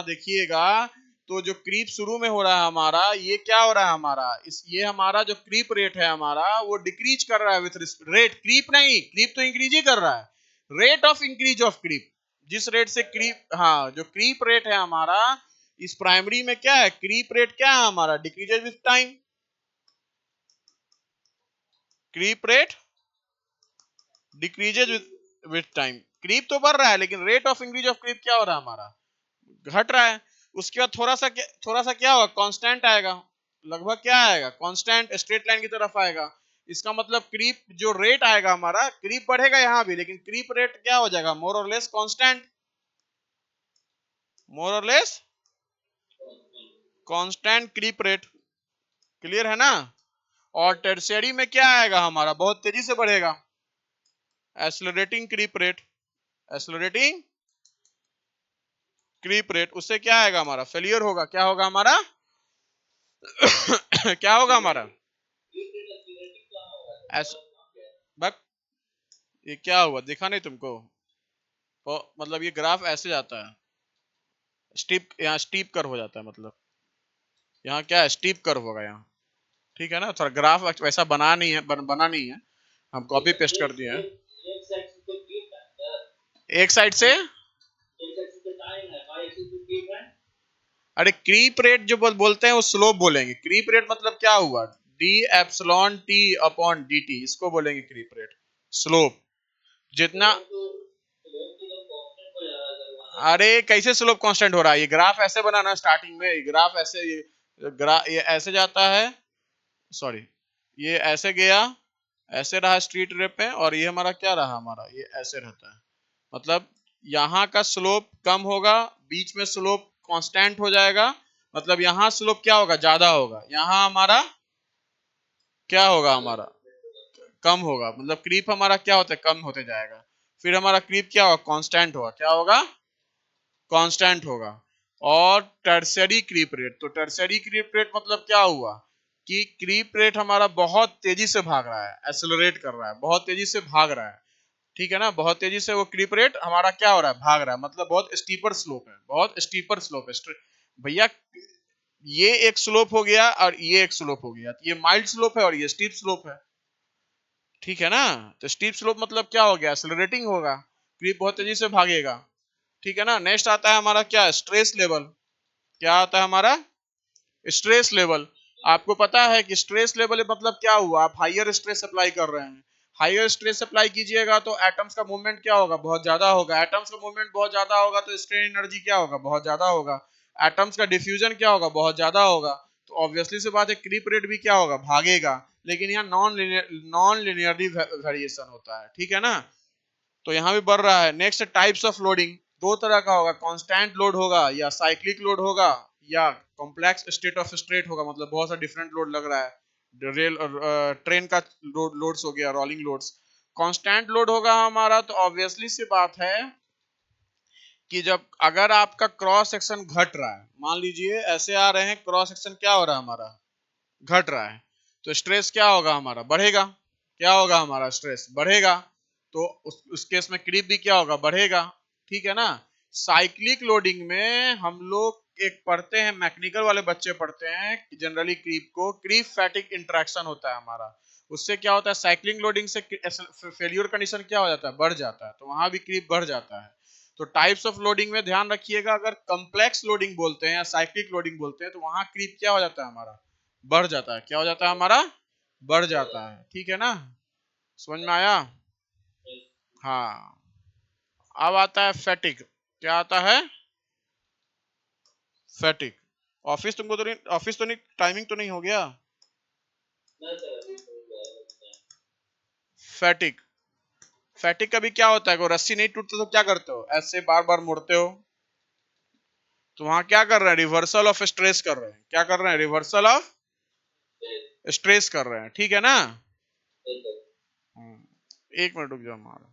देखिएगा, तो जो क्रीप शुरू में हो रहा है हमारा, ये क्या हो रहा है हमारा, ये हमारा जो क्रीप रेट है हमारा वो डिक्रीज कर रहा है विथ रेट, क्रीप नहीं, क्रीप तो इंक्रीज ही कर रहा है, rate of increase of creep, जिस रेट से क्रीप, हाँ जो क्रीप रेट है हमारा इस प्राइमरी में क्या है, क्रीप रेट क्या है हमारा, decreases with time. Creep rate decreases with time. Creep तो बढ़ रहा है लेकिन rate of increase of creep क्या हो रहा है हमारा, घट रहा है। उसके बाद थोड़ा सा क्या होगा, कांस्टेंट आएगा, लगभग क्या आएगा, कांस्टेंट स्ट्रेट लाइन की तरफ आएगा। इसका मतलब क्रीप जो रेट आएगा हमारा, क्रीप बढ़ेगा यहां भी लेकिन क्रीप रेट क्या हो जाएगा, मोर और लेस कांस्टेंट, मोर और less constant creep rate. Clear है ना। और टर्शियरी में क्या आएगा हमारा, बहुत तेजी से बढ़ेगा, accelerating creep rate, accelerating creep rate. उससे क्या आएगा हमारा, फेलियर होगा, क्या होगा हमारा क्या होगा हमारा बक, ये क्या हुआ दिखा नहीं तुमको, तो मतलब ये ग्राफ ऐसे जाता है, स्टीप, यहाँ स्टीप कर हो जाता है, मतलब यहाँ क्या है, स्टीप कर होगा यहाँ। ठीक है ना, थोड़ा ग्राफ वैसा बना नहीं है, बना नहीं है, हम कॉपी पेस्ट कर दिए हैं। एक साइड से, अरे क्रीप रेट जो बोलते हैं वो स्लोप बोलेंगे। क्रीप रेट मतलब क्या हुआ, D epsilon T upon D T, इसको बोलेंगे क्रीप रेट। स्लोप जितना, अरे कैसे स्लोप कांस्टेंट हो रहा है, ये ग्राफ ऐसे बनाना स्टार्टिंग में, ये ग्राफ ऐसे, ये ऐसे जाता है, सॉरी ये ऐसे गया, ऐसे रहा स्ट्रीट रेप पे, और ये हमारा क्या रहा, हमारा ये ऐसे रहता है। मतलब यहाँ का स्लोप कम होगा, बीच में स्लोप कांस्टेंट हो जाएगा, मतलब यहाँ स्लोप क्या होगा, ज्यादा होगा, यहाँ हमारा क्या होगा, हमारा कम होगा, मतलब क्रीप हमारा क्या होता है, कम होते जाएगा। फिर हमारा क्रीप क्या होगा, कांस्टेंट होगा, क्या होगा, कांस्टेंट होगा। और टर्शियरी क्रीप रेट, तो टर्शियरी क्रीप रेट मतलब क्या हुआ कि क्रीप रेट हमारा बहुत तेजी से भाग रहा है, एक्सेलरेट कर रहा है, बहुत तेजी से भाग रहा है। ठीक है ना, बहुत तेजी से वो क्रीप रेट हमारा क्या हो रहा है, भाग रहा है, मतलब बहुत स्टीपर स्लोप है, बहुत स्टीपर स्लोप है भैया। ये एक स्लोप हो गया और ये एक स्लोप हो गया, ये माइल्ड स्लोप है और ये स्टीप स्लोप है। ठीक है ना, तो स्टीप स्लोप मतलब क्या हो गया, एक्सेलरेटिंग होगा, क्रीप बहुत तेजी से भागेगा। ठीक है ना। नेक्स्ट आता है हमारा क्या, स्ट्रेस लेवल। क्या आता है हमारा, स्ट्रेस लेवल। आपको पता है कि स्ट्रेस लेवल मतलब क्या हुआ, आप हाइयर स्ट्रेस अप्लाई कर रहे हैं, हाइयर स्ट्रेस अप्लाई कीजिएगा तो एटम्स का मूवमेंट क्या होगा, बहुत ज्यादा होगा, एटम्स का मूवमेंट बहुत ज्यादा होगा तो स्ट्रेन एनर्जी क्या होगा, बहुत ज्यादा होगा, एटम्स का डिफ्यूजन क्या होगा, बहुत ज्यादा होगा। तो ऑब्वियसली से बात है, क्रीप रेट भी क्या होगा, भागेगा, लेकिन यहाँ नॉन लिनियरली वेरिएशन होता है। ठीक है ना, तो यहाँ भी बढ़ रहा है। नेक्स्ट टाइप्स ऑफ लोडिंग, दो तरह का होगा, कांस्टेंट लोड होगा या साइक्लिक लोड होगा या कॉम्प्लेक्स स्टेट ऑफ स्ट्रेट होगा, मतलब बहुत सा डिफरेंट लोड लग रहा है, रेल ट्रेन का लोड्स हो गया, रोलिंग लोड्स। कांस्टेंट लोड होगा हमारा, तो ऑब्वियसली सी बात है कि जब अगर आपका क्रॉस सेक्शन घट रहा है, मान लीजिए ऐसे आ रहे हैं, क्रॉस सेक्शन क्या हो रहा है हमारा, घट रहा है, तो स्ट्रेस क्या होगा हमारा, बढ़ेगा, क्या होगा हमारा, स्ट्रेस बढ़ेगा। तो उस केस में क्रीप भी क्या होगा, बढ़ेगा। ठीक है ना। साइक्लिक लोडिंग में हम लोग एक पढ़ते हैं, मैकेनिकल वाले बच्चे पढ़ते हैं जनरली क्रीप को, क्रीप फैटिक इंटरेक्शन होता है हमारा। उससे क्या होता है, साइक्लिंग लोडिंग से फेल्यूर कंडीशन क्या हो जाता है, बढ़ जाता है, तो वहां भी क्रीप बढ़ जाता है। तो टाइप्स ऑफ लोडिंग में ध्यान रखिएगा, अगर कम्प्लेक्स लोडिंग बोलते हैं या साइक्लिक लोडिंग बोलते हैं तो वहां क्रीप क्या हो जाता है हमारा, बढ़ जाता है, क्या हो जाता है हमारा, बढ़ जाता है। ठीक है ना, समझ में आया। हाँ, अब आता है फैटिक। क्या आता है, फैटिक। ऑफिस तुमको तो नहीं, ऑफिस तो नहीं, टाइमिंग तो नहीं हो गया। फैटिक, फैटिक का भी क्या होता है, कोई रस्सी नहीं टूटता तो क्या करते हो, ऐसे बार बार मुड़ते हो, तो वहां क्या कर रहे हैं, रिवर्सल ऑफ स्ट्रेस कर रहे हैं, क्या कर रहे हैं, रिवर्सल ऑफ स्ट्रेस कर रहे हैं। ठीक है ना। एक मिनट रुक जाओ हमारा,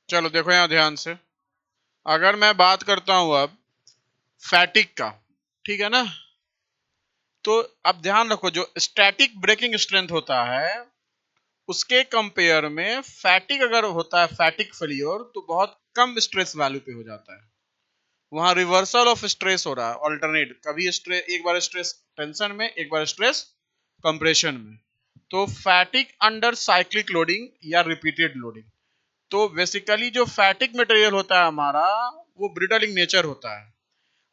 चलो देखो यहाँ ध्यान से, अगर मैं बात करता हूं अब फैटिक का, ठीक है ना, तो अब ध्यान रखो, जो स्टैटिक ब्रेकिंग स्ट्रेंथ होता है उसके कंपेयर में फैटिक अगर होता है, फैटिक फेलियर, तो बहुत कम स्ट्रेस वैल्यू पे हो जाता है, वहां रिवर्सल ऑफ स्ट्रेस हो रहा है, ऑल्टरनेट, कभी स्ट्रेस, एक बार स्ट्रेस टेंशन में, एक बार स्ट्रेस कंप्रेशन में। तो फैटिक अंडर साइक्लिक लोडिंग या रिपीटेड लोडिंग, तो बेसिकली जो फैटिक मटेरियल होता है हमारा, वो ब्रिटल इन नेचर होता है।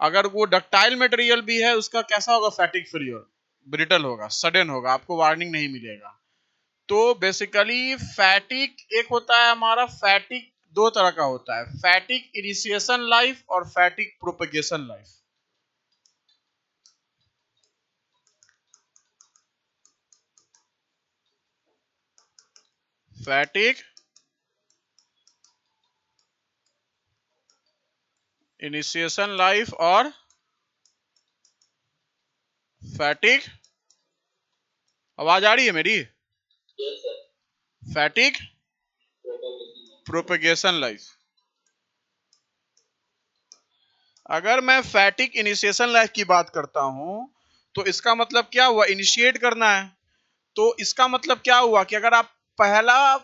अगर वो डक्टाइल मटेरियल भी है, उसका कैसा होगा, फैटिक फेलियर, ब्रिटल होगा, सडन होगा, आपको वार्निंग नहीं मिलेगा। तो बेसिकली फैटिक एक होता है हमारा, फैटिक दो तरह का होता है, फैटिक इनिशिएशन लाइफ और फैटिक प्रोपेगेशन लाइफ। फैटिक इनिशिएशन लाइफ और फैटिक, आवाज आ रही है मेरी? फैटिक प्रोपेगेशन लाइफ। अगर मैं फैटिक इनिशिएशन लाइफ की बात करता हूं तो इसका मतलब क्या हुआ, इनिशिएट करना है। तो इसका मतलब क्या हुआ कि अगर आप पहला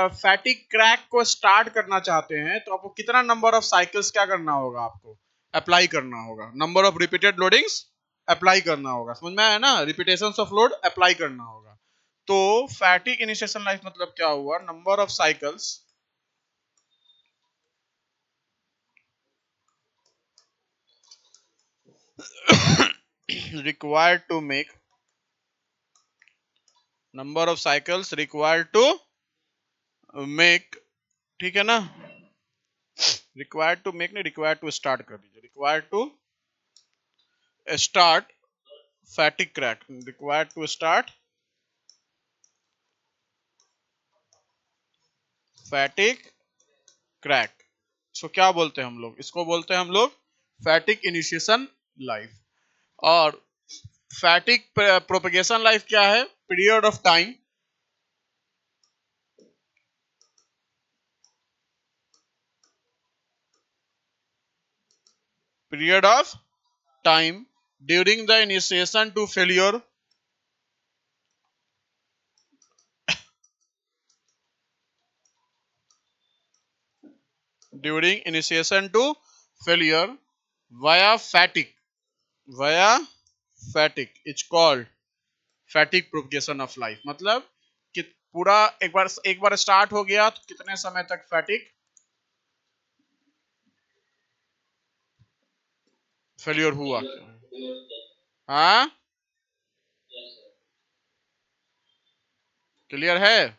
फैटिक क्रैक को स्टार्ट करना चाहते हैं तो आपको कितना नंबर ऑफ साइकिल्स क्या करना होगा, आपको अप्लाई करना होगा, number of repeated loadings apply करना होगा। समझ में आया ना, रिपीटेशंस ऑफ लोड अप्लाई करना होगा। तो फैटिक इनिशिएशन लाइफ मतलब क्या हुआ, number of cycles required to make, number of cycles required to make, ठीक है ना, रिक्वायर्ड टू मेक नहीं, रिक्वायर्ड टू स्टार्ट कर दीजिए, required to start fatigue crack, required to start fatigue crack. इसको क्या बोलते हैं हम लोग, इसको बोलते हैं हम लोग फैटिक इनिशिएशन लाइफ। और फैटिक प्रोपेगेशन लाइफ क्या है, period of time, period of time during the initiation to failure, during initiation to failure via fatigue, via fatigue is called fatigue propagation of life. मतलब कि पूरा एक बार स्टार्ट हो गया तो कितने समय तक फैटिक फेलियर हुआ। हाँ, क्लियर है?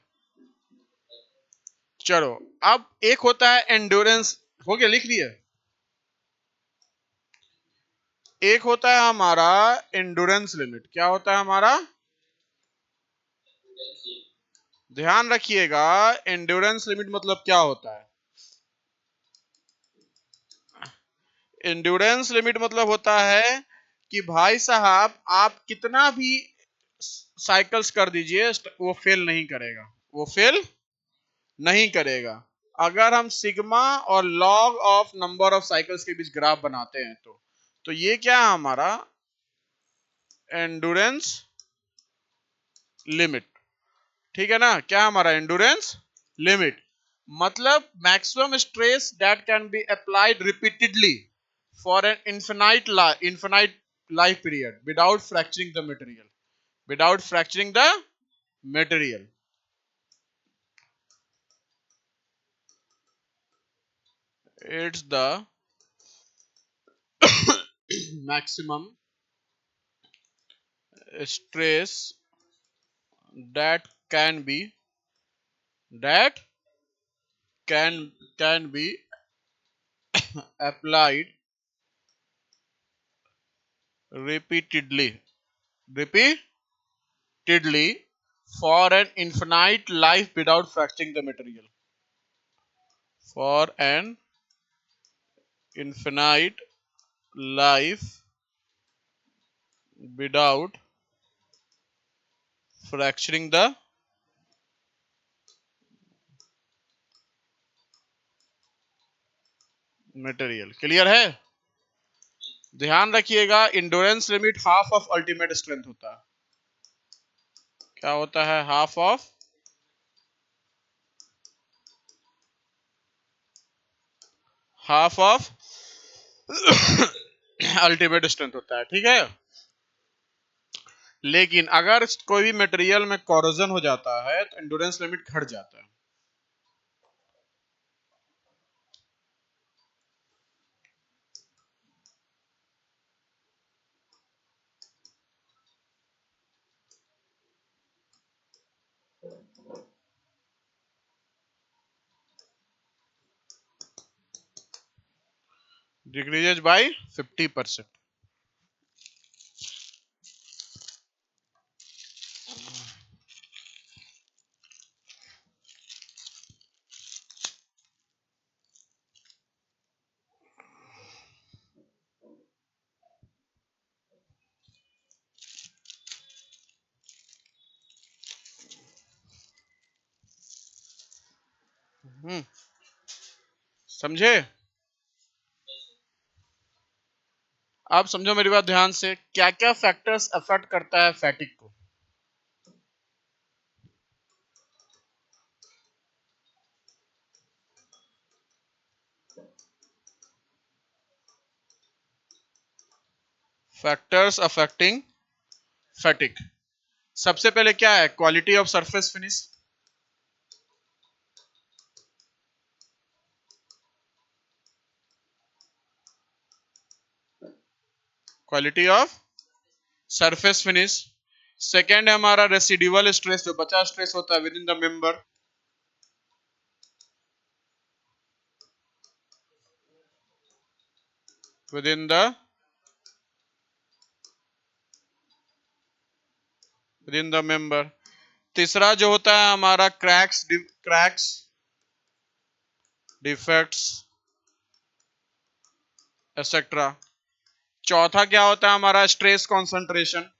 चलो, अब एक होता है एंड्योरेंस, हो गया, लिख लिया। एक होता है हमारा एंड्योरेंस लिमिट, क्या होता है हमारा, ध्यान रखिएगा, एंड्योरेंस लिमिट मतलब क्या होता है। एंड्योरेंस लिमिट मतलब होता है कि भाई साहब आप कितना भी साइकिल्स कर दीजिए वो फेल नहीं करेगा, वो फेल नहीं करेगा। अगर हम सिग्मा और log of number of cycles के बीच ग्राफ बनाते हैं तो ये क्या है हमारा एंड्योरेंस लिमिट, ठीक है ना, क्या हमारा एंड्योरेंस लिमिट, मतलब maximum stress that can be applied repeatedly for an infinite life period without fracturing the material, without fracturing the material. It's the maximum stress that can be that can be applied repeatedly repeatedly for an infinite life without fracturing the material, for an infinite life without fracturing the material। Clear है? ध्यान रखिएगा, endurance limit half of ultimate strength होता है। क्या होता है, half of ultimate strength होता है, ठीक है। लेकिन अगर कोई भी मटेरियल में कोरोजन हो जाता है तो एंड्योरेंस लिमिट घट जाता है। Decreases bye 50%। समझे? आप समझो मेरी बात ध्यान से, क्या क्या फैक्टर्स अफेक्ट करता है फैटिक को। फैक्टर्स अफेक्टिंग फैटिक, सबसे पहले क्या है? Quality of surface finish, quality of surface finish. Second है हमारा रेसिडुअल स्ट्रेस, जो बचा स्ट्रेस होता है with in the member. With in the member. तीसरा जो होता है हमारा क्रैक्स डिफेक्ट्स एक्सेट्रा। चौथा क्या होता है हमारा? Stress concentration.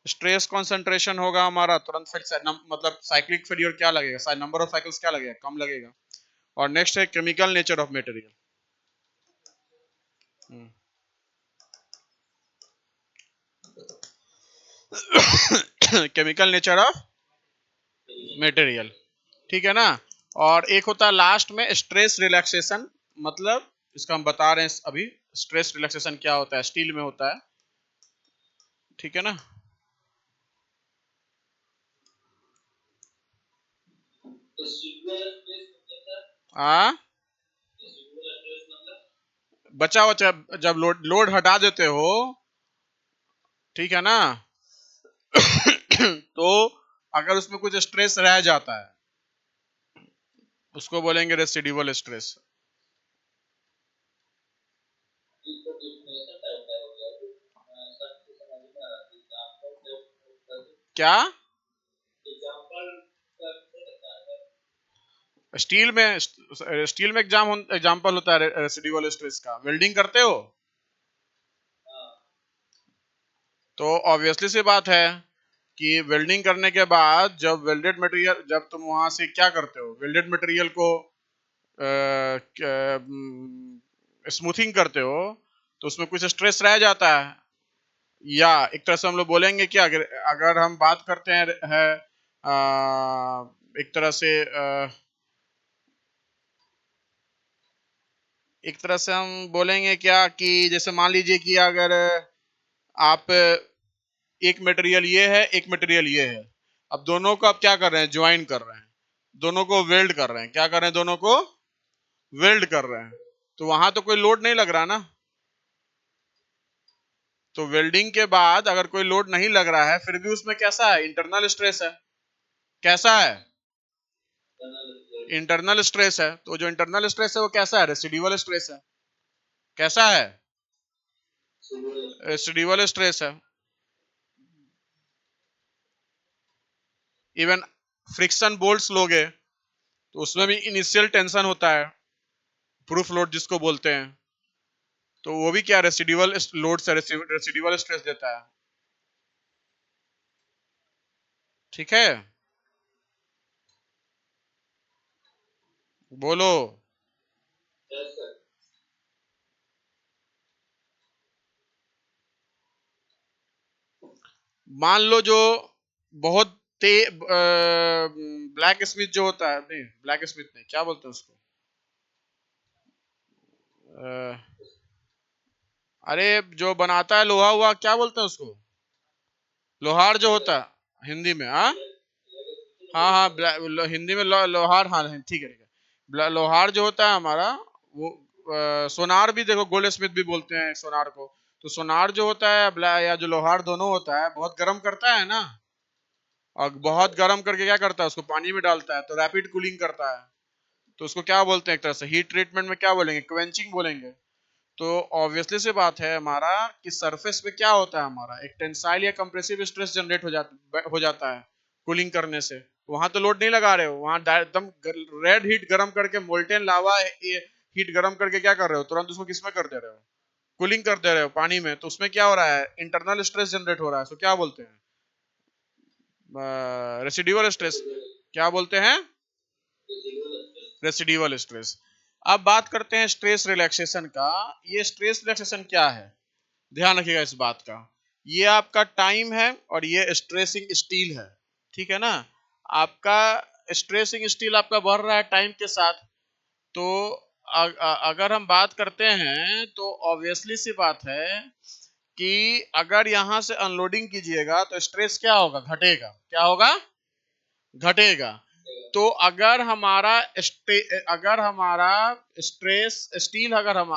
स्ट्रेस कॉन्सेंट्रेशन होगा हमारा तुरंत फिर मतलब साइक्लिक फेलियर क्या लगेगा, नंबर ऑफ साइकिल्स क्या लगेगा? कम लगेगा। और नेक्स्ट है chemical nature of material. Chemical nature of material, ठीक है ना। और एक होता है लास्ट में स्ट्रेस रिलैक्सेशन, मतलब इसका हम बता रहे हैं अभी, स्ट्रेस रिलैक्सेशन क्या होता है, स्टील में होता है, ठीक है ना। हाँ, बचा बचा जब लोड लोड हटा देते हो, ठीक है ना, तो अगर उसमें कुछ स्ट्रेस रह जाता है उसको बोलेंगे रेसिडुअल स्ट्रेस। क्या? स्टील में एग्जाम्पल होता है रेसिडुअल स्ट्रेस का, वेल्डिंग करते हो तो ऑब्वियसली सी बात है कि वेल्डिंग करने के बाद जब वेल्डेड मटेरियल, जब तुम वहां से क्या करते हो, वेल्डेड मटेरियल को स्मूथिंग करते हो, तो उसमें कुछ स्ट्रेस रह जाता है। या एक तरह से हम लोग बोलेंगे कि अगर अगर हम बात करते हैं एक तरह से एक तरह से हम बोलेंगे क्या कि जैसे मान लीजिए कि अगर आप एक मटेरियल ये है, एक मटेरियल ये है, अब दोनों को आप क्या कर रहे हैं? ज्वाइन कर रहे हैं, दोनों को वेल्ड कर रहे हैं। क्या कर रहे हैं? दोनों को वेल्ड कर रहे हैं। तो वहां तो कोई लोड नहीं लग रहा ना। तो वेल्डिंग के बाद अगर कोई लोड नहीं लग रहा है फिर भी उसमें कैसा है? इंटरनल स्ट्रेस है। कैसा है? इंटरनल स्ट्रेस है। तो जो इंटरनल स्ट्रेस है वो कैसा है? रेसिडुअल स्ट्रेस है। कैसा है? रेसिडुअल स्ट्रेस है। इवन फ्रिक्शन बोल्ट्स लोगे तो उसमें भी इनिशियल टेंशन होता है, प्रूफ लोड जिसको बोलते हैं, तो वो भी क्या रेसिडुअल लोड से रेसिडुअल स्ट्रेस देता है, ठीक है। बोलो। मान लो जो बहुत ब्लैक स्मिथ जो होता है, नहीं ब्लैक स्मिथ नहीं, क्या बोलते हैं उसको, अ, अरे जो बनाता है लोहा हुआ, क्या बोलते हैं उसको? लोहार जो होता है हिंदी में, हाँ हाँ हाँ, हिंदी में लोहार, हाँ ठीक है ठीक है। लोहार जो होता है हमारा वो, सोनार भी देखो, गोल्ड स्मिथ भी बोलते हैं सोनार को। तो सोनार जो होता है या जो लोहार दोनों होता है, बहुत गर्म करता है ना, और बहुत गर्म करके क्या करता है? उसको पानी में डालता है तो रैपिड कूलिंग करता है। तो उसको क्या बोलते हैं, एक तरह से हीट ट्रीटमेंट में क्या बोलेंगे, क्वेंचिंग बोलेंगे। तो ऑब्वियसली से बात है हमारा कि सरफेस पे क्या होता है, हमारा एक टेंसाइल या कंप्रेसिव स्ट्रेस जनरेट हो जाता है कूलिंग करने से। वहां तो लोड नहीं लगा रहे हो, वहां एकदम रेड हीट गर्म करके मोल्टेन लावा हीट गर्म करके क्या कर रहे हो, तुरंत उसको किसमें कर दे रहे हो, कूलिंग कर दे रहे हो पानी में। तो उसमें क्या हो रहा है, इंटरनल स्ट्रेस जनरेट हो रहा है। तो क्या बोलते हैं, रेसिडुअल स्ट्रेस। क्या बोलते हैं, रेसिडुअल स्ट्रेस। अब बात करते हैं स्ट्रेस रिलैक्सेशन का। ये स्ट्रेस रिलैक्सेशन क्या है, ध्यान रखिएगा इस बात का। ये आपका टाइम है और ये स्ट्रेसिंग स्टील है, ठीक है ना। आपका स्ट्रेसिंग स्टील आपका बढ़ रहा है टाइम के साथ। तो अगर हम बात करते हैं तो ऑब्वियसली सी बात है कि अगर यहां से अनलोडिंग कीजिएगा तो स्ट्रेस क्या होगा, घटेगा। क्या होगा, घटेगा। तो अगर हमारा स्ट्रेस स्टील, अगर हम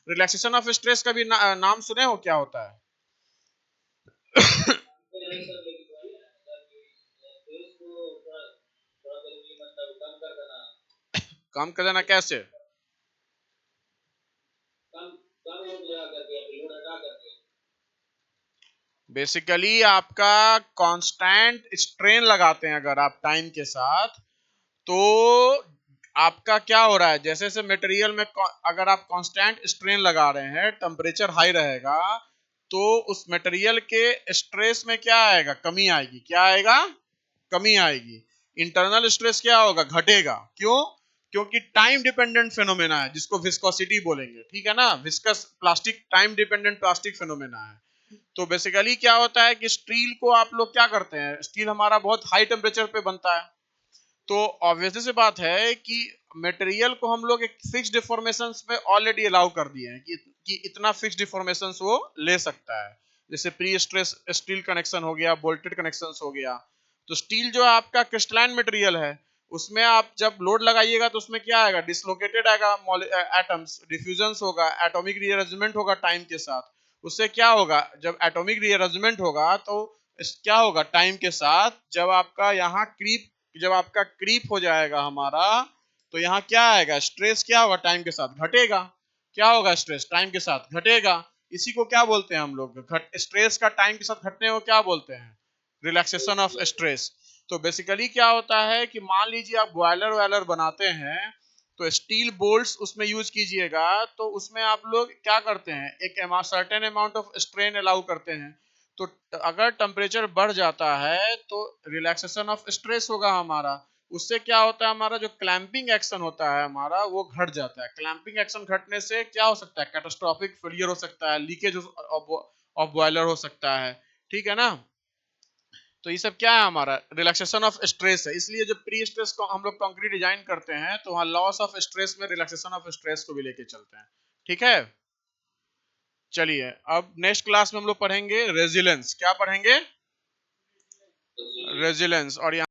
रिलैक्सेशन ऑफ स्ट्रेस का भी नाम सुने हो, क्या होता है? कम कर देना कैसे? बेसिकली आपका कांस्टेंट स्ट्रेन लगाते हैं अगर आप टाइम के साथ, तो आपका क्या हो रहा है, जैसे जैसे मटेरियल में अगर आप कांस्टेंट स्ट्रेन लगा रहे हैं, टेम्परेचर हाई रहेगा, तो उस मटेरियल के स्ट्रेस में क्या आएगा, कमी आएगी। क्या आएगा, कमी आएगी। इंटरनल स्ट्रेस क्या होगा, घटेगा। क्यों? क्योंकि टाइम डिपेंडेंट फेनोमेना है, जिसको विस्कोसिटी बोलेंगे, ठीक है ना। Viscous plastic, time dependent plastic phenomena है। तो बेसिकली क्या होता है कि स्टील को आप लोग क्या करते हैं, स्टील हमारा बहुत हाई टेम्परेचर पे बनता है। तो ऑब्वियसली सी बात है कि मटेरियल को हम लोग एक फिक्स डिफॉर्मेशन में ऑलरेडी अलाउ कर दिए हैं कि इतना फिक्स डिफॉर्मेशन वो ले सकता है। जैसे प्री स्ट्रेस स्टील कनेक्शन हो गया, बोल्टेड कनेक्शन हो गया। तो स्टील जो आपका क्रिस्टलाइन मटेरियल है, उसमें आप जब लोड लगाइएगा तो उसमें क्या आएगा, डिसलोकेटेड आएगा एटम्स, डिफ्यूजन होगा, एटॉमिक रीअरेंजमेंट होगा टाइम के साथ। उससे क्या होगा, जब एटॉमिक रीअरेंजमेंट होगा तो क्या होगा, टाइम के साथ जब आपका यहाँ क्रीप, जब आपका क्रीप हो जाएगा हमारा, तो यहाँ क्या आएगा, स्ट्रेस क्या होगा, टाइम के साथ घटेगा। क्या होगा, स्ट्रेस टाइम के साथ घटेगा। इसी को क्या बोलते हैं हम लोग, स्ट्रेस का टाइम के साथ घटने को क्या बोलते हैं, रिलैक्सेशन ऑफ स्ट्रेस। तो बेसिकली क्या होता है कि मान लीजिए आप बॉयलर वॉयलर बनाते हैं, तो स्टील बोल्ट्स उसमें यूज कीजिएगा, तो उसमें आप लोग क्या करते हैं, एक certain amount of strain allow करते हैं। तो अगर टेम्परेचर बढ़ जाता है तो रिलैक्सेशन ऑफ स्ट्रेस होगा हमारा। उससे क्या होता है, हमारा जो क्लैंपिंग एक्शन होता है हमारा, वो घट जाता है। क्लैंपिंग एक्शन घटने से क्या हो सकता है, कैटास्ट्रोफिक फेलियर हो सकता है, लीकेज ऑफ बॉयलर हो सकता है, ठीक है ना। तो ये सब क्या है, हमारा रिलैक्सेशन ऑफ स्ट्रेस है। इसलिए जब प्री स्ट्रेस को हम लोग कंक्रीट डिजाइन करते हैं तो वहां लॉस ऑफ स्ट्रेस में रिलैक्सेशन ऑफ स्ट्रेस को भी लेके चलते हैं, ठीक है। चलिए अब नेक्स्ट क्लास में हम लोग पढ़ेंगे रेजिलेंस। क्या पढ़ेंगे, रेजिलेंस। और